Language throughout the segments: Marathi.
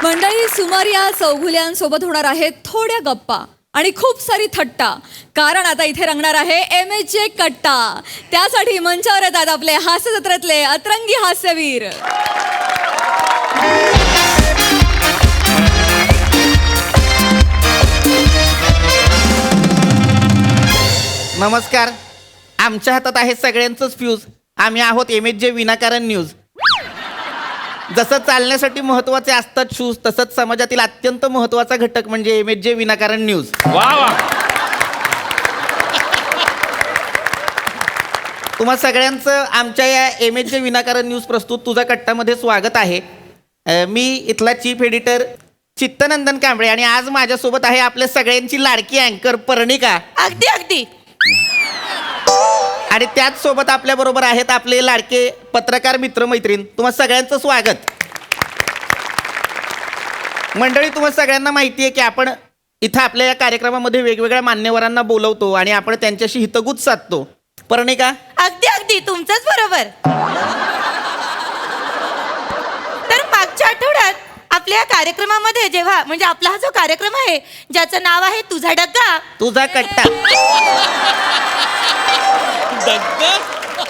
मंडळी, सुमारिया चौगुल्यांसोबत होणार आहे थोड्या गप्पा आणि खूप सारी थट्टा, कारण आता इथे रंगणार आहे MHJ कट्टा. त्यासाठी मंचावर येतात आपले हास्य जत्रेतले अतरंगी हास्यवीर. नमस्कार. आमच्या हातात आहे सगळ्यांचंच फ्यूज. आम्ही आहोत MHJ विनाकारण न्यूज. जसं चालण्यासाठी महत्वाचे असतात शूज, तसंच समाजातील अत्यंत महत्वाचा घटक म्हणजे MHJ विनाकारण न्यूज. वा वा. तुम्हा सगळ्यांचं आमच्या या MHJ विनाकारण न्यूज प्रस्तुत तुझा कट्टामध्ये स्वागत आहे. मी इथला चीफ एडिटर चित्तनंदन कांबळे आणि आज माझ्यासोबत आहे आपल्या सगळ्यांची लाडकी अँकर पर्णिका. अगदी अगदी. आणि त्याच सोबत आपल्या बरोबर आहेत आपले लाडके पत्रकार मित्र मैत्रीण. तुम्हा सगळ्यांचं स्वागत. मंडळी, तुम्हा सगळ्यांना माहिती आहे की आपण इथं आपल्या या कार्यक्रमामध्ये वेगवेगळ्या मान्यवरांना बोलवतो आणि आपण त्यांच्याशी हितगुज साधतो. पर्णिका, अगदी अगदी तुमचंच बरोबर. तर मागच्या आठवड्यात आपल्या कार्यक्रमामध्ये जेव्हा म्हणजे आपला हा जो कार्यक्रम आहे ज्याचं नाव आहे तुझा डग्गा तुझा कट्टा.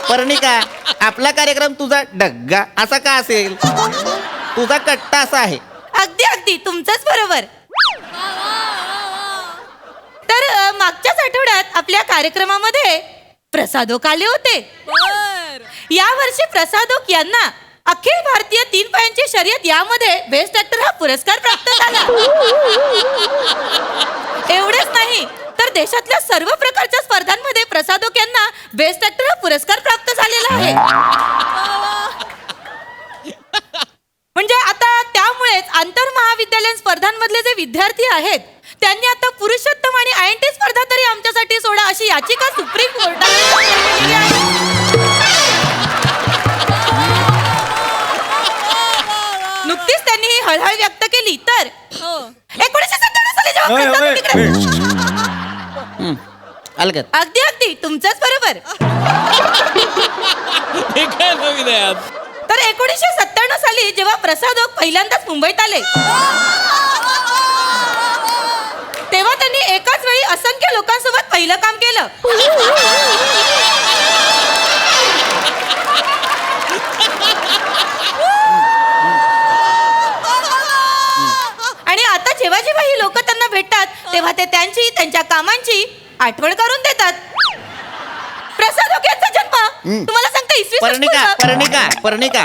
पर्णिका, आपला कार्यक्रम तुझा डग्गा असा का असेल? तुझा कट्टा असा आहे. अगदी अगदी तुमचंच बरोबर. तर मागच्याच आठवड्यात आपल्या कार्यक्रमामध्ये प्रसादोक आले होते. या वर्षी प्रसादोक यांना अखिल भारतीय 3 पायांची शर्यत यामध्ये बेस्ट ऍक्टर हा पुरस्कार प्राप्त झाला. एवढेच नाही तर देशातल्या सर्व प्रकारच्या स्पर्धांमध्ये प्रसादोक यांना बेस्ट ऍक्टर हा पुरस्कार प्राप्त झालेला आहे. म्हणजे आता त्यामुळेच आंतर महाविद्यालयीन स्पर्धांमधले जे विद्यार्थी आहेत त्यांनी आता पुरुषोत्तम आणि INT स्पर्धा तरी आमच्यासाठी सोडा अशी याचिका सुप्रीम कोर्टाने केलेली आहे. नुकतीच त्यांनी ही हळहळ व्यक्त केली. तर 1997 साली जेव्हा प्रसादोक तिकडे- अलगत. अगदी अगदी तुमचंच बरोबर. हे काय नवीन आहे आज? तर 1997 साली जेव्हा प्रसादोक पहिल्यांदाच मुंबईत आले तेव्हा त्यांनी एकाच वेळी असंख्य लोकांसोबत पहिलं काम केलं. आणि आता जेव्हा जेव्हा ही लोक त्यांना भेटतात तेव्हा ते त्यांच्या कामांची आठवण करून देतात. प्रसादोक यांचा जन्म तुम्हाला सांगते इसवी पर्णिका,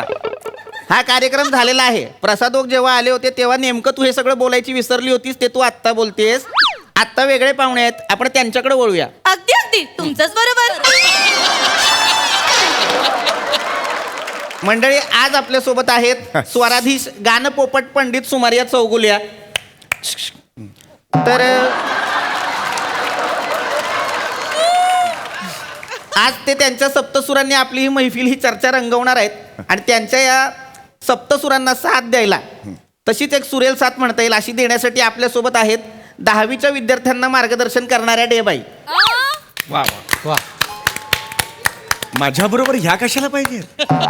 हा कार्यक्रम झालेला आहे. प्रसादोक जेव्हा आले होते तेव्हा नेमकं तू हे सगळं बोलायची विसरली होतीस, ते तू आत्ता बोलतेस. आत्ता वेगळे पाहुणे आहेत, आपण त्यांच्याकडे वळूया. अगदी अगदी तुमचंच बरोबर. मंडळी, आज आपल्या सोबत आहेत स्वराधीश गानपोपट पंडित सुमारिया चौगुल्या. तर आज ते त्यांच्या सप्तसुरांनी आपली ही मैफिल ही चर्चा रंगवणार आहेत आणि त्यांच्या या सप्तसुरांना साथ द्यायला, तशीच एक सुरेल साथ म्हणता येईल अशी देण्यासाठी आपल्यासोबत आहेत 10वीच्या विद्यार्थ्यांना मार्गदर्शन करणाऱ्या डेबाई. वा वा वा. माझ्या बरोबर ह्या कशाला पाहिजे?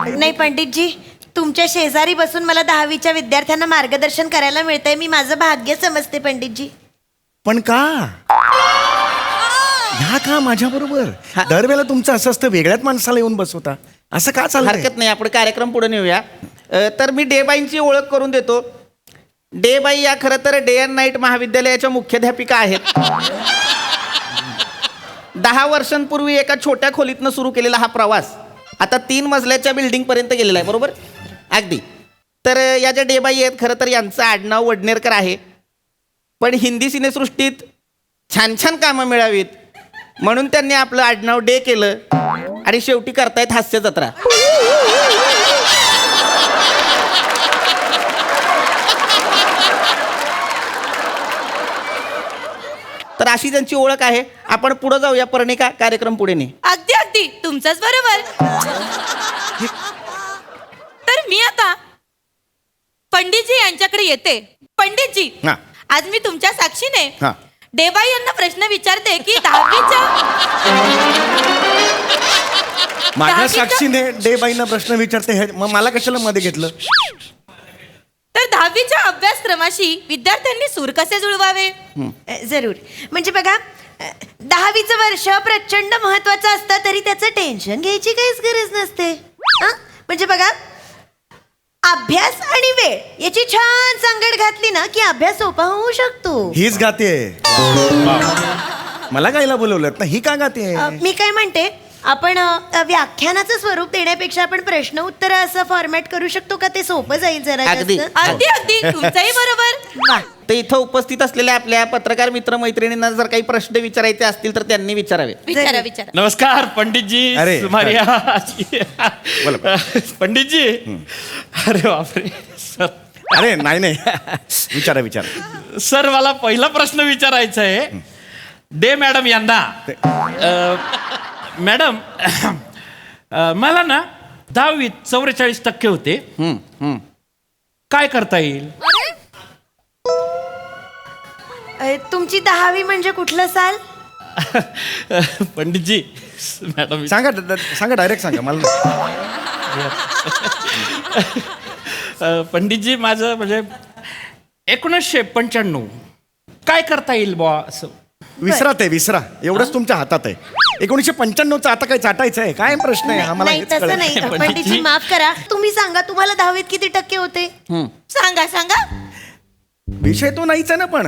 नाही पंडितजी, तुमच्या शेजारी बसून मला 10वीच्या विद्यार्थ्यांना मार्गदर्शन करायला मिळतंय. मी माझं भाग्य समजते पंडितजी. पण का ह्या का माझ्या बरोबर? दरवेळेला तुमचं असं असतं, वेगळ्याच माणसाला येऊन बसवता. असं का चालतं? हरकत नाही, आपण कार्यक्रम पुढे नेऊया. तर मी डेबाईंची ओळख करून देतो. डेबाई या खरं तर डे अँड नाईट महाविद्यालयाच्या मुख्याध्यापिका आहेत. 10 वर्षांपूर्वी एका छोट्या खोलीतनं सुरू केलेला हा प्रवास आता 3 मजल्याच्या बिल्डिंग पर्यंत गेलेला आहे. बरोबर? अगदी. तर या ज्या डेबाई आहेत खरं तर यांचं आडनाव वडनेरकर आहे, पण हिंदी सिनेसृष्टीत छान छान कामं मिळावीत म्हणून त्यांनी आपलं आडनाव डे केलं आणि शेवटी करतायत हास्य जत्रा. तर अशी त्यांची ओळख आहे. आपण पुढे जाऊया. पर्णिका, कार्यक्रम पुढे ने. अगदी अगदी तुमचंच बरोबर. तर मी आता पंडितजी यांच्याकडे येते. पंडितजी, हा. आज मी तुमच्या साक्षीने हा. डेबाई यांना प्रश्न विचारते की 10वीच्या माझ्या साक्षीने डेबाईंना प्रश्न विचारते, हे मग मला कशाला मध्ये घेतलं? तर 10वीच्या अभ्यासक्रमाशी विद्यार्थ्यांनी सूर कसे जुळवावे? जरूर. म्हणजे बघा, 10वीचं वर्ष प्रचंड महत्वाचं असतं तरी त्याचं टेन्शन घ्यायची काहीच गरज नसते. म्हणजे बघा, अभ्यास आणि वेळ याची छान सांगड घातली ना की अभ्यास सोपा होऊ शकतो. हीच गाते. मला गायला बोलवलं ना, ही का गाते? मी काय म्हणते, आपण व्याख्यानाचं स्वरूप देण्यापेक्षा आपण प्रश्न उत्तर असं फॉर्मॅट करू शकतो का? ते सोपं जाईल जरा अगदी. जास्त. अगदी अगदी तुमचंही बरोबर. तर इथं उपस्थित असलेल्या आपल्या पत्रकार मित्र मैत्रिणींना जर काही प्रश्न विचारायचे असतील तर त्यांनी विचारावे. विचारा विचारा. नमस्कार पंडितजी. अरे, सुमारिया. बोला. पंडितजी. अरे बापरे सर. अरे नाही विचारा. सर मला पहिला प्रश्न विचारायचा आहे डे मॅडम यांना. मॅडम मला ना 10वीत 44% होते. काय करता येईल? तुमची 10वी म्हणजे कुठलं साल? पंडितजी मॅडम सांगा डायरेक्ट सांगा मला. पंडितजी माझं म्हणजे 1995. काय करता येईल बुवा असं? विसरा एवढंच तुमच्या हातात आहे. 1995चं आता काय चाटायचं आहे? काय प्रश्न आहे आम्हाला? नाही हेच तसं कळत नाही. पंडितजी. पंडितजी माफ करा, तुम्ही सांगा तुम्हाला 10वीत किती टक्के होते? सांगा सांगा. विषय तो नाहीच आहे ना, पण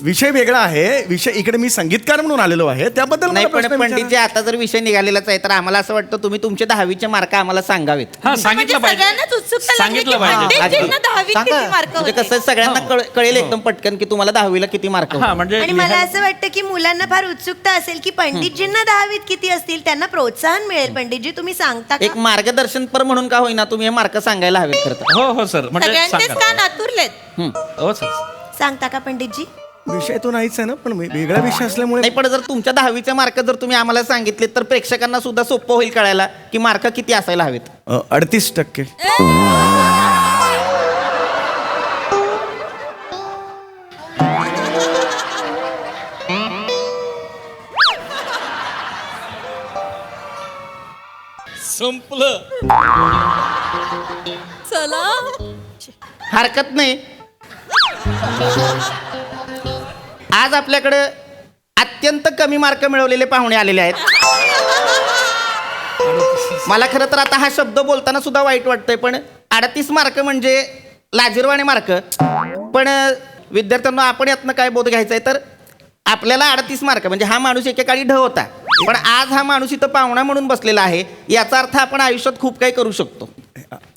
विषय वेगळा आहे. विषय इकडे मी संगीतकार म्हणून आलेलो आहे, त्याबद्दल नाही मला पण प्रश्न विचारा. पंडितजी, आता जर विषय निघालेलाच आहे तर आम्हाला असं वाटतं तुम्ही तुमचे 10वीचे मार्क आम्हाला सांगावेत. हा म्हणजे सांगितलं पाहिजे. सगळ्यांनाच उत्सुकता लागली की सांगितलं पाहिजे. पंडितजींना 10वीत सांगा. किती मार्क म्हणजे होते? कसं सगळ्यांना कळेल एकदम पटकन की तुम्हाला 10वीला किती मार्क हा म्हणजे आणि मला असं वाटतं की मुलांना फार उत्सुकता असेल की पंडितजींना 10वीत किती असतील, त्यांना प्रोत्साहन मिळेल. पंडितजी तुम्ही सांगता एक का? मार्गदर्शनपर म्हणून का होईना तुम्ही हे मार्क सांगायला हवेत खरं तर. हो हो सर म्हणजे सगळ्यांचेच सांगा. कान आतुरलेत. हो सर. सांगता का पंडितजी? विषय तो नाहीच आहे ना, पण वेगळा विषय असल्यामुळे नाही पण जर तुमच्या 10वीचे मार्क जर तुम्ही आम्हाला सांगितले तर प्रेक्षकांना सुद्धा सोपं होईल कळायला की मार्क किती असायला हवेत. 38%. संपलं. चला. हरकत नाही. आज आपल्याकडे अत्यंत कमी मार्क मिळवलेले पाहुणे आलेले आहेत. मला खरं तर आता हा शब्द बोलताना सुद्धा वाईट वाटतंय, पण 38 मार्क म्हणजे लाजिरवाणे मार्क. पण विद्यार्थ्यांना आपण यातनं काय बोध घ्यायचा आहे तर आपल्याला 38 मार्क म्हणजे हा माणूस एकेकाळी ढ होता, पण आज हा माणूस इथं पाहुणा म्हणून बसलेला आहे. याचा अर्थ आपण आयुष्यात खूप काही करू शकतो.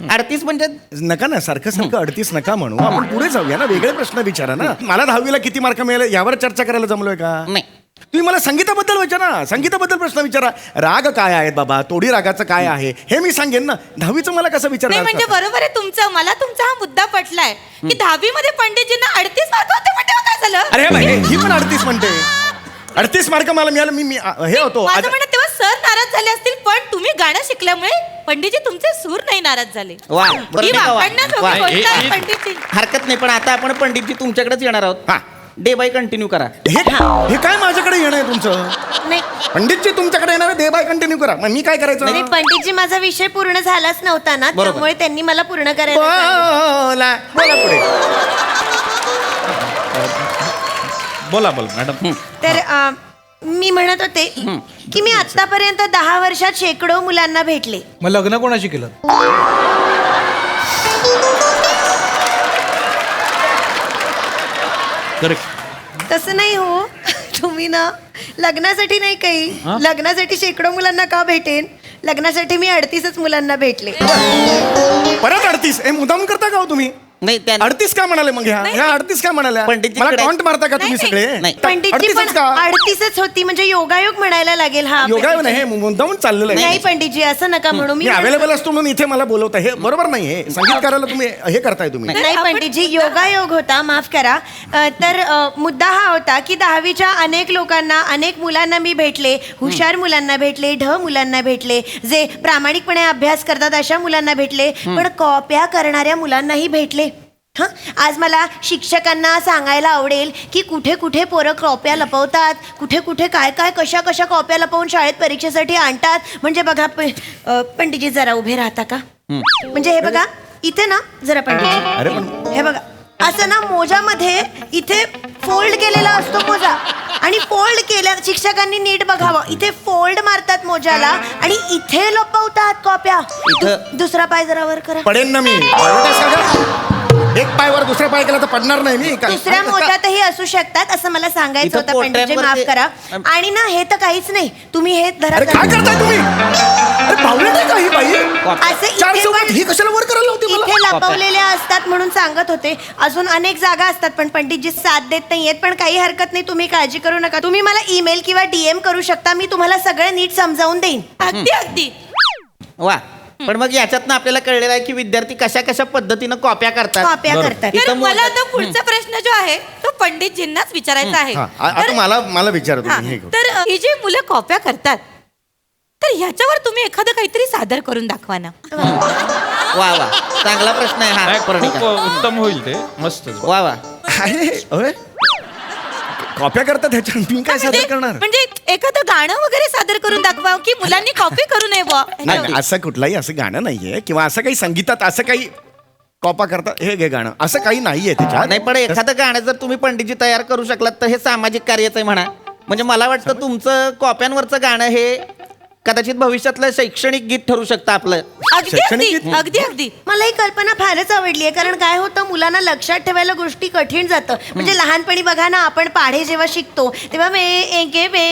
38 म्हणजे नका ना, सारखं 38 नका म्हणू. आपण पुढे जाऊया ना, वेगळे प्रश्न विचारा ना. मला 10वीला किती मार्क मिळाले यावर चर्चा करायला जमलोय का? नाही. तुम्ही मला संगीताबद्दल विचारा, संगीताबद्दल प्रश्न विचारा. राग काय आहेत बाबा, तोडी रागाचं काय आहे हे मी सांगेन ना. 10वीचं मला कसं नाही विचारणार? म्हणजे बरोबर आहे तुमचं. मला तुमचा हा मुद्दा पटलाय की 10वी मध्ये पंडितजींना 38 मार्क होते म्हणजे मग काय झालं? अरे बाई, ही पण 38 म्हणते. 38 मार्क मला मिळालं, मी हे होतो. माझं म्हणणं तेव्हा सर नाराज झाले असतील, पण तुम्ही गाणं शिकल्यामुळे पंडितजी तुमचे सूर नाही नाराज झाले. वा, बरं ही नाही का वा? वाकडण्याजोगी वा. गोष्ट आहे हे- पंडितजी. हरकत नाही, पण आता आपण पंडितजी तुमच्याकडेच येणार आहोत. हा. डे बाय कंटिन्यू करा. हे काय माझ्याकडे येणं आहे तुमचं? नाही पंडितजी तुमच्याकडे येणार आहे, दे बाय कंटिन्यू करा. मग मी काय करायचं? नाही, पंडितजी माझा विषय पूर्ण झालाच नव्हता ना, बरोबर. त्यामुळे त्यांनी मला पूर्ण करायला सांगितलं. बोला पुढे. बोला बोला मॅडम. तर मी म्हणत होते की मी आतापर्यंत 10 वर्षात शेकडो मुलांना भेटले. मग लग्न कोणाशी केलं? करेक्ट. तसं नाही हो. तुम्ही ना लग्नासाठी नाही काही, लग्नासाठी शेकडो मुलांना का भेटेन, लग्नासाठी मी 38च मुलांना भेटले. परत 38? हे मुदाम करता का हो तुम्ही? नाही त्या 38 का म्हणाले मग ह्या 38 का म्हणाल्या? पंडितजी मला कडे- टॉन्ट मारता का तुम्ही नाही, सगळे? नाही. पंडितजी 38च पण का? 38च होती म्हणजे योगायोग म्हणायला लागेल. हा योगायोग नाही, हे मुद्दामून चाललेलं आहे. नाही पंडितजी असं नका म्हणू. मी अवेलेबल असतो म्हणून इथे मला बोलवता, हे बरोबर नाही. हे संगीतकाराला तुम्ही हे करताय तुम्ही. नाही पंडितजी, योगायोग होता, माफ करा. तर मुद्दा हा होता की 10वीच्या अनेक लोकांना, अनेक मुलांना मी भेटले. हुशार मुलांना भेटले, ढ मुलांना भेटले, जे प्रामाणिकपणे अभ्यास करतात अशा मुलांना भेटले, पण कॉप्या करणाऱ्या मुलांनाही भेटले. हं, आज मला शिक्षकांना सांगायला आवडेल की कुठे कुठे पोरं कॉप्या लपवतात, कुठे कुठे काय काय कशा कशा कॉप्या लपवून शाळेत परीक्षेसाठी आणतात. म्हणजे बघा पंडितजी जरा उभे राहता का? म्हणजे हे बघा इथे ना जरा पंडितजी, अरे पण हे बघा असं ना मोजामध्ये इथे फोल्ड केलेला असतो मोजा आणि फोल्ड केल्या शिक्षकांनी नीट बघावं इथे फोल्ड मारतात मोजाला आणि इथे लपवतात कॉप्या इथं- दुसरा पाय जरा वर करा पडेन ना मी एक पायवर दुसरा पाय केला तर पडणार नाही मी दुसऱ्या मोजातही असू शकतात असं मला सांगायचं इथं होतं पंडितजी माफ पोटऱ्यांवरती- करा आणि ना हे तर काहीच नाही तुम्ही हे धरा अरे काय करताय तुम्ही अरे बावळट आहे का ही बाई असं चार इथे चौकात पण- ही कशाला वर करायला होती मला इथे लपवलेल्या असतात म्हणून सांगत होते अजून अनेक जागा असतात पण पंडितजी साथ देत नाहीयेत पण काही हरकत नाही तुम्ही काळजी करू नका तुम्ही मला ईमेल किंवा DM करू शकता मी तुम्हाला सगळं नीट समजावून देईन अगदी अगदी वा पण मग याच्यातनं आपल्याला कळलेलं आहे की विद्यार्थी कशा कशा पद्धतीनं कॉप्या करतात कॉप्या करतात इथं तर मला मोजा- आता पुढचा प्रश्न जो आहे तो पंडितजींनाच विचारायचा आहे हा, आता तर- मला विचारा हा, तुम्ही हे करू. तर ही जी मुलं कॉप्या करतात तर ह्याच्यावर तुम्ही एखादं काहीतरी सादर करून दाखवा ना वा वा चांगला प्रश्न आहे हा खूप पर्णिका उत्तम होईल ते मस्त वा वा अरे अरे, कॉप्या करतात ह्याच्यात मी काय सादर करणार म्हणजे एखादं गाणं वगैरे सादर करून दाखवा की मुलांनी कॉपी करू नये बुवा. नाही नाही, असं कुठलाही असं गाणं नाहीये किंवा असं काही संगीतात असं काही कॉपा करतात हे घे गाणं असं काही नाहीये त्याच्यात नाही पण एखादं गाणं जर तुम्ही पंडितजी तयार करू शकलात तर हे सामाजिक कार्याचं आहे म्हणा म्हणजे मला वाटतं तुमचं कॉप्यांवरचं गाणं हे कदाचित भविष्यातलं शैक्षणिक गीत ठरू शकतं आपलं अगदी शैक्षणिक अगदी अगदी अगदी मला ही कल्पना फारच आवडली आहे कारण काय होतं मुलांना लक्षात ठेवायला गोष्टी कठीण जातं म्हणजे लहानपणी बघा ना आपण पाढे जेव्हा शिकतो तेव्हा मे एके बे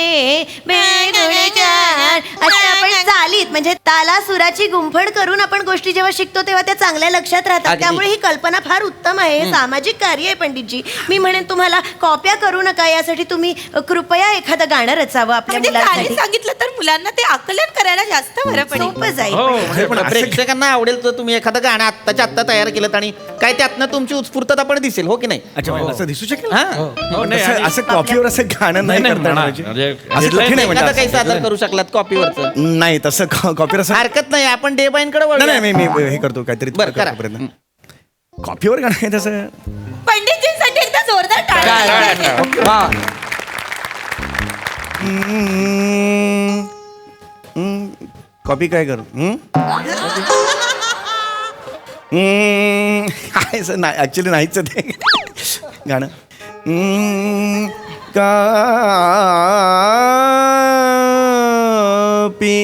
बे गुणे चार असं आपण चालीत म्हणजे ताला सुराची गुंफण करून आपण गोष्टी जेव्हा शिकतो तेव्हा त्या चांगल्या लक्षात राहतात अगदी. त्यामुळे ही कल्पना फार उत्तम आहे हे सामाजिक कार्य आहे पंडितजी मी म्हणेन तुम्हाला कॉप्या करू नका यासाठी तुम्ही कृपया एखादं गाणं रचावं आपल्या म्हणजे गाणी मुलांसाठी सांगितलं तर मुलांना ते आकलन करायला जास्त बरं पडेल सोपं जाईल हो हे पण असं- प्रेक्षकांना आवडेल तर तुम्ही एखादं गाणं आत्ताच्या आत्ता तयार केलं आणि काय त्यातनं तुमची उत्स्फूर्तता पण दिसेल हो की नाही अच्छा म्हणजे असं दिसू शकेल हा हो, नाही, असं- आणि- असं कॉपीवर असं गाणं नाही नाही, करता म्हणा. म्हणजे. म्हणजे असं कठीण आहे म्हणजे एखादं असं. काही सादर करू शकलात कॉपीवरचं नाही तसं कॉपीवर असं हरकत नाही आपण डे बाईंकडे नाही नाही मी हे करतो काहीतरी बरं, करा. प्रयत्न. कॉपीवर गाणं आहे तसं पंडितजींसाठी एकदा जोरदार टाळ्या. कॉपी काय करू काय सर नाही ॲक्च्युली नाहीच आहे ते गाणं कॉपी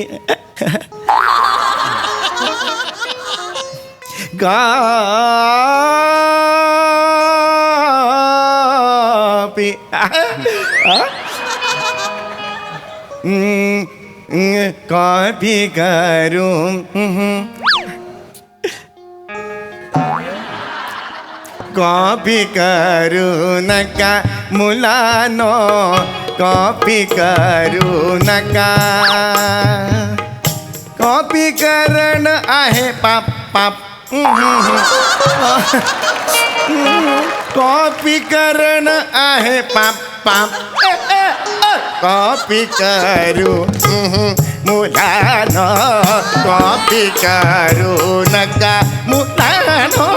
कॉपी कॉपी करूं कॉपी करू नका मुलानो कॉपी करू नका कॉपी करण आहे पाप पाप कॉपी करण आहे पाप पाप कॉपी करू मुलानो कॉपी करू नका मुलानो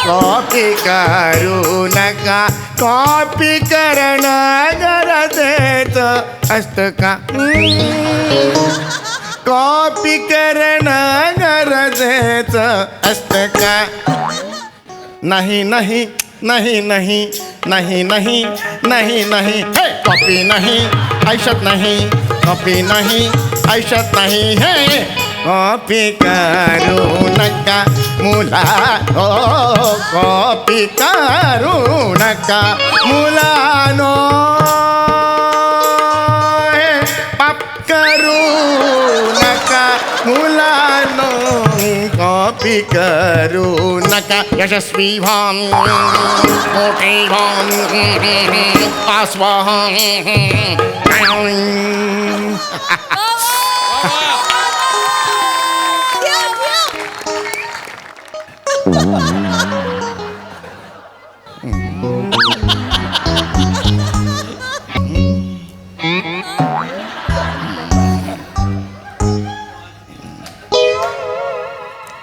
कॉपी करू नका कॉपी करणं गरजेचं असतं का कॉपी करणं गरजेचं असतं का नाही नाही नाही नाही नाही नाही नाही नाही हे कॉपी नाही आयुष्यात नाही कॉपी नाही आयुष्यात नाही हे कॉपी करू नका मुला हो कॉपी करू नका मुलानो हे पाप करू नका मुलानो कॉपी करू नका यशस्वी व्हान मोठे व्हान आस्वान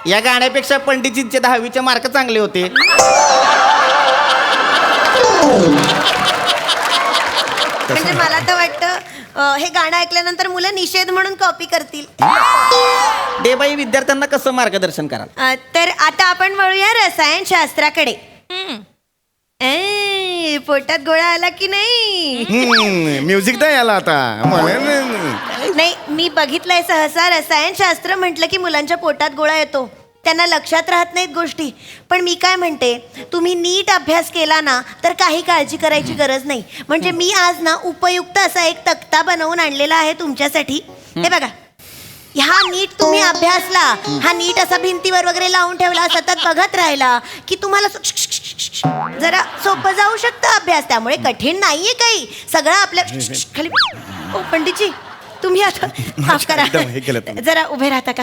या गाण्यापेक्षा पंडितजींचे 10वीचे मार्क चांगले होते म्हणजे मला तर वाटतं हे गाणं ऐकल्यानंतर मुलं निषेध म्हणून कॉपी करतील डे बाई विद्यार्थ्यांना कसं मार्गदर्शन कराल तर आता आपण वळूया रसायनशास्त्राकडे पोटात गोळा आला की नाही म्युझिक तर याला आता मला नाही मी बघितलंय सहसा रसायनशास्त्र म्हटलं की मुलांच्या पोटात गोळा येतो त्यांना लक्षात राहत नाहीत गोष्टी पण मी काय म्हणते तुम्ही नीट अभ्यास केला ना तर काही काळजी करायची गरज नाही म्हणजे मी आज ना उपयुक्त असा एक तक्ता बनवून आणलेला आहे तुमच्यासाठी हे बघा हा नीट तुम्ही अभ्यासला हा नीट असा भिंतीवर वगैरे लावून ठेवला सतत बघत राहिला की तुम्हाला जरा सोपं जाऊ शकतं अभ्यास त्यामुळे कठीण नाहीये काही सगळं आपल्या खाली ओ पंडितजी तुम्ही आता माफ करा एकदम हे केलं तुम्ही. जरा उभे राहता का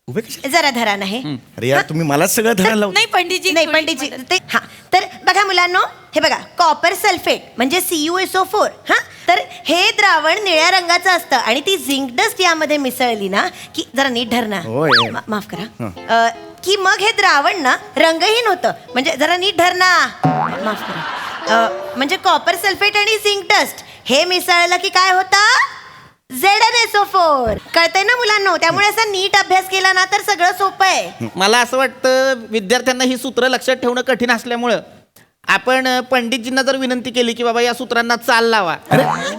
उभे कशा जरा धरा नाही अरे यार तुम्ही मलाच सगळं धरायला लावता. नाही पंडितजी नाही पंडितजी ते हा तर बघा मुलांनो हे बघा कॉपर सल्फेट म्हणजे CuSO4 हा तर हे द्रावण निळ्या रंगाचं असतं आणि ती झिंक डस्ट यामध्ये मिसळली ना की जरा नीट धर ना होय. माफ करा की मग हे द्रावण ना रंगहीन होतं म्हणजे जरा नीट धर ना माफ करा म्हणजे कॉपर सल्फेट आणि झिंक डस्ट हे मिसळलं की काय होतं ZnSO4 कळतंय ना मुलांनो त्यामुळे असा नीट अभ्यास केला ना तर सगळं सोपं आहे मला असं वाटतं विद्यार्थ्यांना ही सूत्र लक्षात ठेवणं कठीण असल्यामुळं आपण पंडितजींना जर विनंती केली की बाबा या सूत्रांना चाल लावा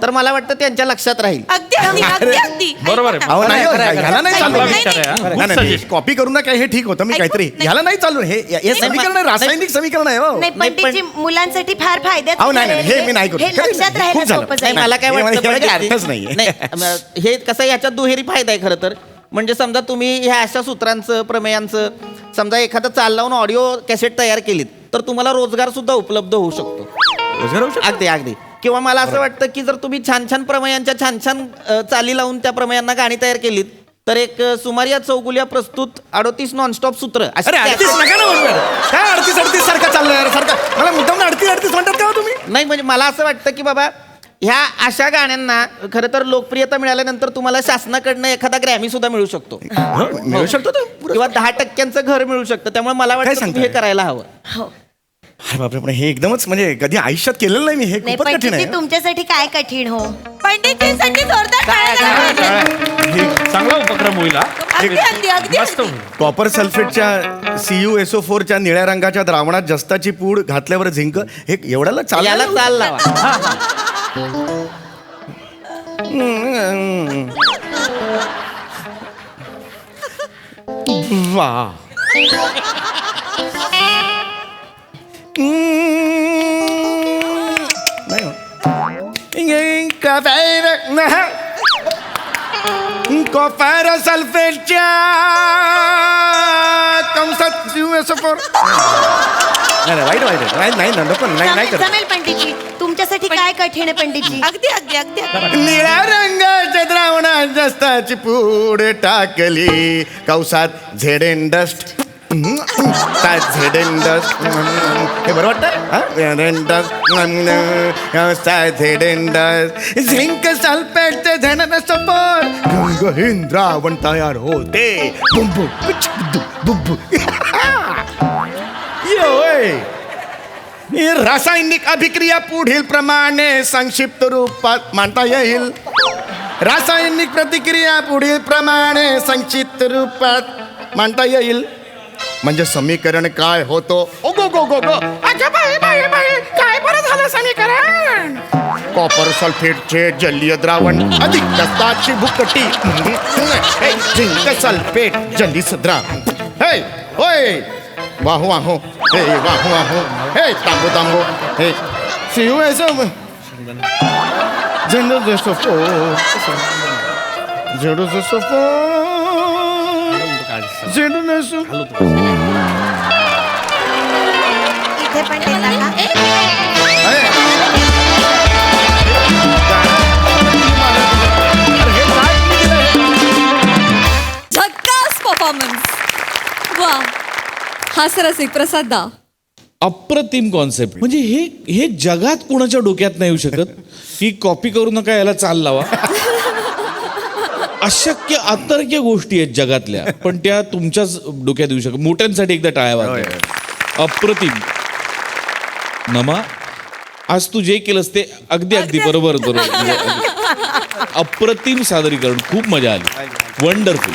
तर मला वाटतं त्यांच्या लक्षात राहील अगदी अगदी अगदी अगदी बरोबर आहे. अहो नाही हो, खरं आहे, ह्याला नाही चालू चांगला नाही, विचार आहे, हा. नाही, Good नाही, suggestion. कॉपी करून ना काय हे ठीक होतं मी ऐकू, काहीतरी नाही. ह्याला नाही चालू हे समीकरण आहे रासायनिक समीकरण आहे हो नाही पंडितजी मुलांसाठी फार फायद्याचं अहो नाही नाही हे ठरेल मी नाही करू हे लक्षात राहायला खूप झालं सोपं नाही जाईल मला काय हे वाटतं मला काही पंडितजी? अर्थच नाहीये. नाही हे कसं याच्यात दुहेरी फायदा आहे खरं तर म्हणजे समजा तुम्ही ह्या अशा सूत्रांचं प्रमेयांचं समजा एखादं चाल लावून ऑडिओ कॅसेट तयार केलीत तर तुम्हाला रोजगार सुद्धा उपलब्ध होऊ शकतो अगदी अगदी किंवा मला असं वाटतं की जर तुम्ही छान छान प्रमेयांच्या छान छान चाली लावून त्या प्रमेयांना गाणी तयार केलीत तर एक सुमारिया चौगुलिया प्रस्तुत 38 नॉनस्टॉप सूत्र अशी अरे 38 नका ना म्हणू यार. काय 38 सारखं चाललंय यार सारखं मला मुद्दाम 38 म्हणतात का हो तुम्ही नाही म्हणजे मला असं वाटतं की बाबा ह्या अशा गाण्यांना खरं तर लोकप्रियता मिळाल्यानंतर तुम्हाला शासनाकडनं एखादा ग्रॅमी सुद्धा मिळू शकतो मिळू शकतो तो पुरस्कार. किंवा 10% घर मिळू शकतं त्यामुळे मला वाटतं तुम्ही हे सांगताय? करायला हवं हो अरे बापरे पण हे एकदमच म्हणजे कधी आयुष्यात केलेलं नाही मी हे नाही खूपच कठीण पंडितजी आहे तुमच्यासाठी काय कठीण हो पंडितजींसाठी जोरदार टाळ्या झाल्या पाहिजेत. हे चांगला उपक्रम होईल हा. अगदी अगदी अगदी मस्त अगदी. होईल. कॉपर सल्फेटच्या CuSO4 च्या निळ्या रंगाच्या द्रावणात जस्ताची पूड घातल्यावर झिंक हे एवढ्याला याला चाल चाल लावा वा नाही हो. कॉपर सल्फेटच्या कंसात CuSO4 नाही वाईट वाईट आहे. नाही नाही नको नाही करत जमेल पंडितजी तुमच्यासाठी काय कठीण आहे पंडितजी अगदी अगदी अगदी अगदी. निळ्या रंगाच्या द्रावणात जस्ताची पूड टाकली कौसात झेडेन डस्ट झेडेन डस्ट हे बरं वाटतं झेडेन डस्ट झिंक सल्फेटचे झेडन सपोर रंगहीन द्रावण तयार होते बुंबू बुंबू ही रासायनिक अभिक्रिया पुढील प्रमाणे संक्षिप्त रूपात मांडता येईल रासायनिक प्रतिक्रिया पुढील प्रमाणे संक्षिप्त रूपात मांडता येईल म्हणजे समीकरण काय होतो ओ गो गो गो गो अगं बाई बाई बाई काय बरं झालं समीकरण कॉपर सल्फेटचे जलीय द्रावण अधिक जस्ताची भुकटी झिंक सल्फेट जलीय द्रावण हे होय वाहू वाहू हे वाहू वाहू हे तांबू तांबू हे CuSO इथे पण देता का झक्कास परफॉर्मन्स वा हास्यरसिक प्रसाद दा अप्रतिम कॉन्सेप्ट म्हणजे हे जगात कुणाच्या डोक्यात नाही येऊ शकत की कॉपी करू नका याला चाल लावा अशक्य अतर्क्य गोष्टी आहेत जगातल्या पण त्या तुमच्याच डोक्यात येऊ शकत मोठ्यांसाठी एकदा टाळ्या वाजवा अप्रतिम नमा आज तू जे केलंस ते अगदी अगदी बरोबर म्हणजे अप्रतिम सादरीकरण खूप मजा आली वंडरफुल